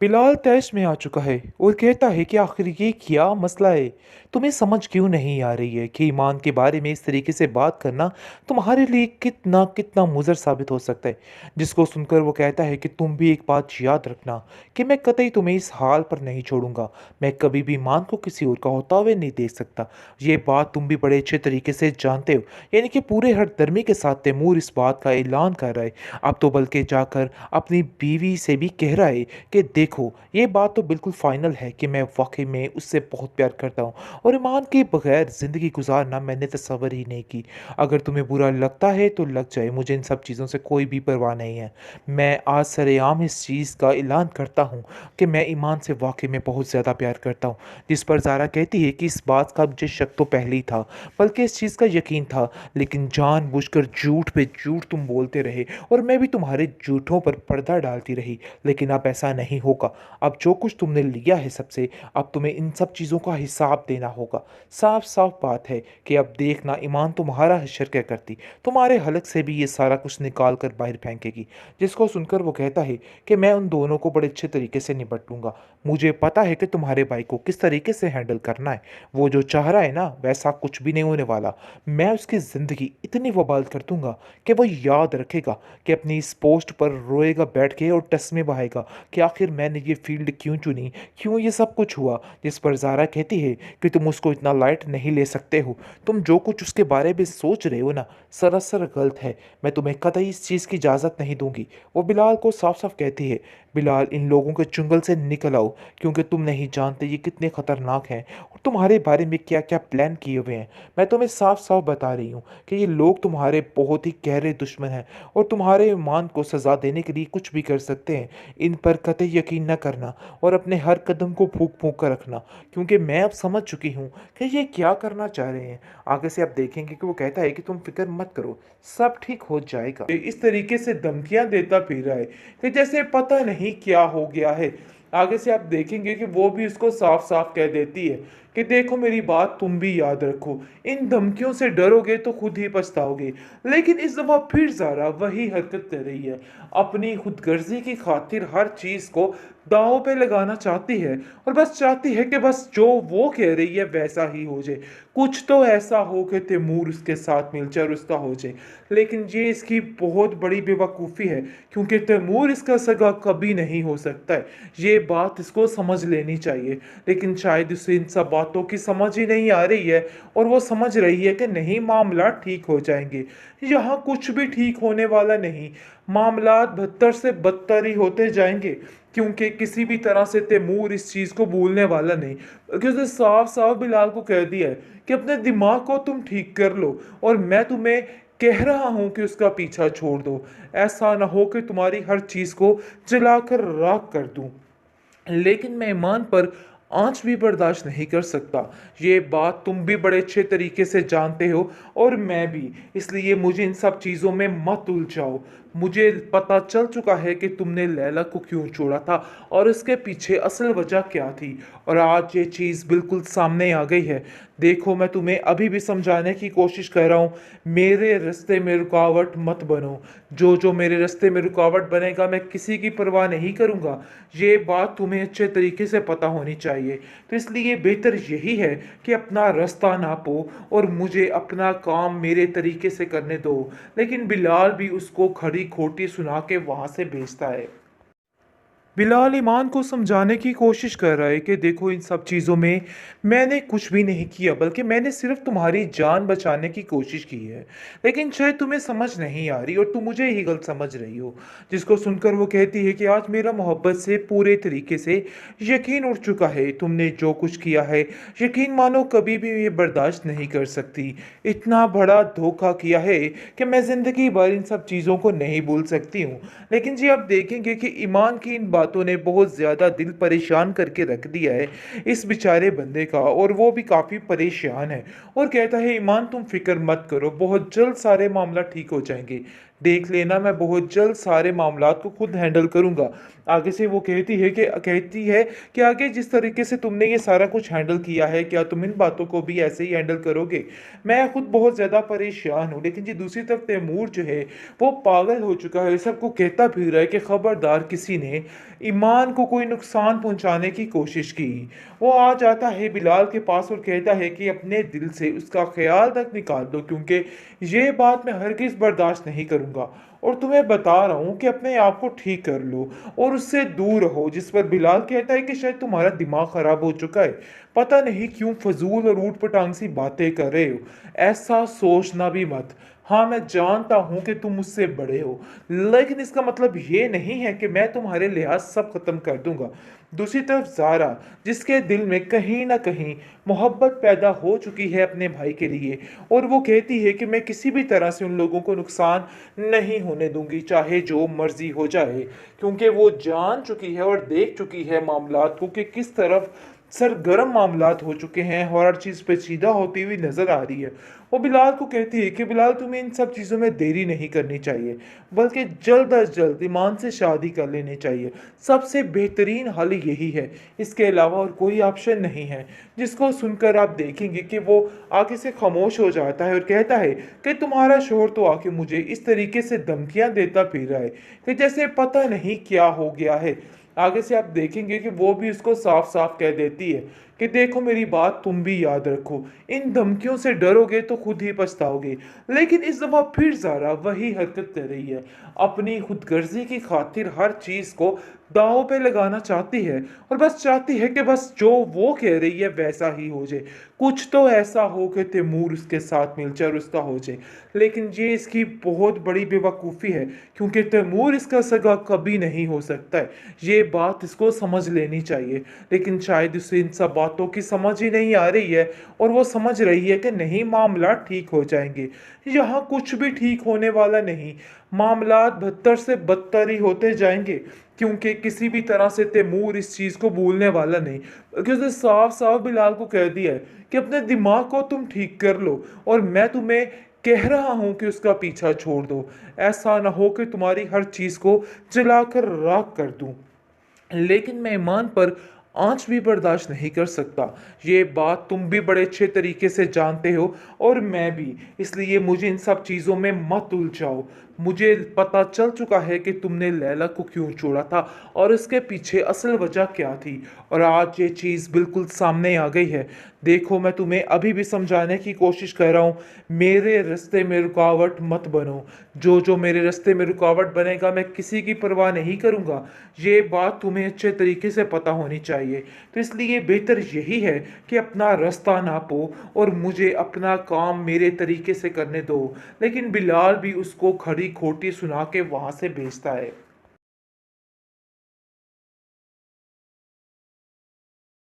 बिलाल तैश में आ चुका है और कहता है कि आखिर ये क्या मसला है। तुम्हें समझ क्यों नहीं आ रही है कि ईमान के बारे में इस तरीके से बात करना तुम्हारे लिए कितना कितना मुज़र साबित हो सकता है। जिसको सुनकर वो कहता है कि तुम भी एक बात याद रखना कि मैं कतई तुम्हें इस हाल पर नहीं छोड़ूंगा। मैं कभी भी ईमान को किसी और का होता हुए नहीं देख सकता। ये बात तुम भी बड़े अच्छे तरीके से जानते हो। यानी कि पूरे हरदर्मी के साथ तैमूर इस बात का ऐलान कर रहा है। अब तो बल्कि जाकर अपनी बीवी से भी कह रहा है कि देखो ये बात तो बिल्कुल फाइनल है कि मैं वाकई में उससे बहुत प्यार करता हूँ और ईमान के बगैर ज़िंदगी गुजारना मैंने तस्वर ही नहीं की। अगर तुम्हें बुरा लगता है तो लग जाए, मुझे इन सब चीज़ों से कोई भी परवाह नहीं है। मैं आज सरेआम इस चीज़ का ऐलान करता हूँ कि मैं ईमान से वाकई में बहुत ज़्यादा प्यार करता हूँ। जिस पर ज़ारा कहती है कि इस बात का मुझे शक तो पहले ही था, बल्कि इस चीज़ का यकीन था, लेकिन जानबूझकर झूठ पे झूठ तुम बोलते रहे और मैं भी तुम्हारे झूठों पर पर्दा डालती रही। लेकिन अब ऐसा नहीं होगा। अब जो कुछ तुमने लिया है सबसे, अब तुम्हें इन सब चीज़ों का हिसाब देना होगा। साफ साफ बात है कि अब देखना ईमान तुम्हारा हश्र क्या करती, तुम्हारे हलक से भी ये सारा कुछ निकाल कर बाहर फेंकेगी। जिसको सुनकर वो कहता है कि मैं उन दोनों को बड़े अच्छे तरीके से निपट लूंगा। मुझे पता है कि तुम्हारे भाई को किस तरीके से हैंडल करना है। वो जो चाह रहा है ना वैसा कुछ भी नहीं होने वाला। मैं उसकी ज़िंदगी इतनी वबाल कर दूंगा कि वो याद रखेगा कि अपनी इस पोस्ट पर रोएगा बैठ के और टस्मे बहाएगा कि आखिर मैंने ये फील्ड क्यों चुनी, क्यों ये सब कुछ हुआ। जिस पर ज़ारा कहती है कि तुम उसको इतना लाइट नहीं ले सकते हो। तुम जो कुछ उसके बारे में सोच रहे हो ना, सरासर गलत है। मैं तुम्हें कतई इस चीज़ की इजाज़त नहीं दूंगी। वो बिलाल को साफ साफ कहती है, बिलाल इन लोगों के चुंगल से निकल आओ, क्योंकि तुम नहीं जानते ये कितने ख़तरनाक हैं और तुम्हारे बारे में क्या क्या प्लान किए हुए हैं। मैं तुम्हें साफ साफ बता रही हूँ कि ये लोग तुम्हारे बहुत ही गहरे दुश्मन हैं और तुम्हारे ईमान को सज़ा देने के लिए कुछ भी कर सकते हैं। इन पर कतई यकीन न करना और अपने हर कदम को फूंक फूंक कर रखना, क्योंकि मैं अब समझ चुकी हूँ कि ये क्या करना चाह रहे हैं। आगे से आप देखेंगे कि वो कहता है कि तुम फिक्र मत करो, सब ठीक हो जाएगा। इस तरीके से धमकियां देता फिर रहा है कि जैसे पता नहीं क्या हो गया है। आगे से आप देखेंगे कि वो भी उसको साफ साफ कह देती है कि देखो मेरी बात तुम भी याद रखो, इन धमकियों से डरोगे तो खुद ही पछताओगे। लेकिन इस दफा फिर ज़ारा वही हरकत कर रही है। अपनी खुदगर्जी की खातिर हर चीज़ को दांव पे लगाना चाहती है और बस चाहती है कि बस जो वो कह रही है वैसा ही हो जाए। कुछ तो ऐसा हो कि तैमूर उसके साथ मिल जाए और उसका हो जाए। लेकिन ये इसकी बहुत बड़ी बेवकूफ़ी है, क्योंकि तैमूर इसका सगा कभी नहीं हो सकता है। ये बात इसको समझ लेनी चाहिए, लेकिन शायद उसे इन सब बातों की समझ ही नहीं आ रही है और वो समझ रही है कि नहीं, मामला ठीक हो जाएंगे। यहाँ कुछ भी ठीक होने वाला नहीं, मामलात बदतर से बदतर ही होते जाएंगे, क्योंकि किसी भी तरह से तैमूर इस चीज़ को भूलने वाला नहीं। क्योंकि उसने साफ साफ बिलाल को कह दिया है कि अपने दिमाग को तुम ठीक कर लो और मैं तुम्हें कह रहा हूं कि उसका पीछा छोड़ दो। ऐसा ना हो कि तुम्हारी हर चीज़ को जलाकर राख कर दूं। लेकिन मैं ईमान पर आंच भी बर्दाश्त नहीं कर सकता। ये बात तुम भी बड़े अच्छे तरीके से जानते हो और मैं भी। इसलिए मुझे इन सब चीज़ों में मत उलझाओ। मुझे पता चल चुका है कि तुमने लैला को क्यों छोड़ा था और इसके पीछे असल वजह क्या थी, और आज ये चीज़ बिल्कुल सामने आ गई है। देखो मैं तुम्हें अभी भी समझाने की कोशिश कर रहा हूँ, मेरे रास्ते में रुकावट मत बनो। जो जो मेरे रास्ते में रुकावट बनेगा मैं किसी की परवाह नहीं करूँगा। ये बात तुम्हें अच्छे तरीके से पता होनी चाहिए। तो इसलिए बेहतर यही है कि अपना रास्ता नापो और मुझे अपना काम मेरे तरीके से करने दो। लेकिन बिलाल भी उसको खड़ी खोटी सुना के वहाँ से भेजता है। बिलाल ईमान को समझाने की कोशिश कर रहा है कि देखो इन सब चीज़ों में मैंने कुछ भी नहीं किया, बल्कि मैंने सिर्फ तुम्हारी जान बचाने की कोशिश की है। लेकिन शायद तुम्हें समझ नहीं आ रही और तुम मुझे ही गलत समझ रही हो। जिसको सुनकर वो कहती है कि आज मेरा मोहब्बत से पूरे तरीके से यकीन उठ चुका है। तुमने जो कुछ किया है यकीन मानो कभी भी ये बर्दाश्त नहीं कर सकती। इतना बड़ा धोखा किया है कि मैं ज़िंदगी भर इन सब चीज़ों को नहीं भूल सकती हूँ। लेकिन जी आप देखेंगे कि ईमान की इन बातों ने बहुत ज़्यादा दिल परेशान करके रख दिया है इस बेचारे बंदे का, और वो भी काफ़ी परेशान है और कहता है ईमान तुम फिक्र मत करो, बहुत जल्द सारे मामला ठीक हो जाएंगे। देख लेना, मैं बहुत जल्द सारे मामलात को खुद हैंडल करूँगा। आगे से वो कहती है कि आगे जिस तरीके से तुमने ये सारा कुछ हैंडल किया है, क्या तुम इन बातों को भी ऐसे ही हैंडल करोगे? मैं खुद बहुत ज़्यादा परेशान हूँ। लेकिन जी दूसरी तरफ तैमूर जो है वो पागल हो चुका है, सबको कहता फिर रहा है कि खबरदार किसी ने ईमान को कोई नुकसान पहुंचाने की कोशिश की। वो आ जाता है बिलाल के पास और कहता है कि अपने दिल से उसका ख्याल तक निकाल दो, क्योंकि ये बात मैं हरगिज़ बर्दाश्त नहीं करूँगा। और तुम्हें बता रहा हूँ कि अपने आप को ठीक कर लो और उससे दूर रहो। जिस पर बिलाल कहता है कि शायद तुम्हारा दिमाग खराब हो चुका है, पता नहीं क्यों फजूल और ऊट पटांग सी बातें कर रहे हो। ऐसा सोचना भी मत। हाँ, मैं जानता हूँ कि तुम मुझसे बड़े हो, लेकिन इसका मतलब ये नहीं है कि मैं तुम्हारे लिहाज सब खत्म कर दूंगा। दूसरी तरफ ज़ारा, जिसके दिल में कहीं ना कहीं मोहब्बत पैदा हो चुकी है अपने भाई के लिए, और वो कहती है कि मैं किसी भी तरह से उन लोगों को नुकसान नहीं होने दूंगी, चाहे जो मर्जी हो जाए, क्योंकि वो जान चुकी है और देख चुकी है मामलात को कि किस तरफ सरगर्म मामलात हो चुके हैं और हर चीज़ पेचीदा होती हुई नज़र आ रही है। वो बिलाल को कहती है कि बिलाल, तुम्हें इन सब चीज़ों में देरी नहीं करनी चाहिए, बल्कि जल्द अज जल्द ईमान से शादी कर लेनी चाहिए। सबसे बेहतरीन हल यही है, इसके अलावा और कोई ऑप्शन नहीं है। जिसको सुनकर आप देखेंगे कि वो आगे से खामोश हो जाता है और कहता है कि तुम्हारा शोहर तो आके मुझे इस तरीके से धमकियां देता फिर रहा है कि जैसे पता नहीं क्या हो गया है। आगे से आप देखेंगे कि वो भी उसको साफ साफ कह देती है कि देखो, मेरी बात तुम भी याद रखो, इन धमकियों से डरोगे तो खुद ही पछताओगे। लेकिन इस दफा फिर ज़ारा वही हरकत कर रही है, अपनी खुदगर्जी की खातिर हर चीज़ को दांव पे लगाना चाहती है और बस चाहती है कि बस जो वो कह रही है वैसा ही हो जाए। कुछ तो ऐसा हो कि तैमूर उसके साथ मिलकर उसका हो जाए। लेकिन ये इसकी बहुत बड़ी बेवकूफ़ी है, क्योंकि तैमूर इसका सगा कभी नहीं हो सकता है। ये बात इसको समझ लेनी चाहिए, लेकिन शायद उसे इन सब बातों की समझ ही नहीं आ रही है और वो समझ रही है कि नहीं, मामला ठीक हो जाएंगे। यहाँ कुछ भी ठीक होने वाला नहीं, मामलात बदतर से बदतर ही होते जाएंगे, क्योंकि किसी भी तरह से तैमूर इस चीज़ को भूलने वाला नहीं। क्योंकि उसने साफ साफ बिलाल को कह दिया है कि अपने दिमाग को तुम ठीक कर लो और मैं तुम्हें कह रहा हूं कि उसका पीछा छोड़ दो। ऐसा ना हो कि तुम्हारी हर चीज़ को जलाकर राख कर दूं। लेकिन मैं ईमान पर आँच भी बर्दाश्त नहीं कर सकता। ये बात तुम भी बड़े अच्छे तरीके से जानते हो और मैं भी। इसलिए मुझे इन सब चीज़ों में मत उलझाओ। मुझे पता चल चुका है कि तुमने लैला को क्यों छोड़ा था और इसके पीछे असल वजह क्या थी, और आज ये चीज़ बिल्कुल सामने आ गई है। देखो, मैं तुम्हें अभी भी समझाने की कोशिश कर रहा हूँ, मेरे रास्ते में रुकावट मत बनो। जो जो मेरे रास्ते में रुकावट बनेगा मैं किसी की परवाह नहीं करूँगा। ये बात तुम्हें अच्छे तरीके से पता होनी चाहिए। तो इसलिए बेहतर यही है कि अपना रास्ता नापो और मुझे अपना काम मेरे तरीके से करने दो। लेकिन बिलाल भी उसको खरी खोटी सुना के वहाँ से भेजता है।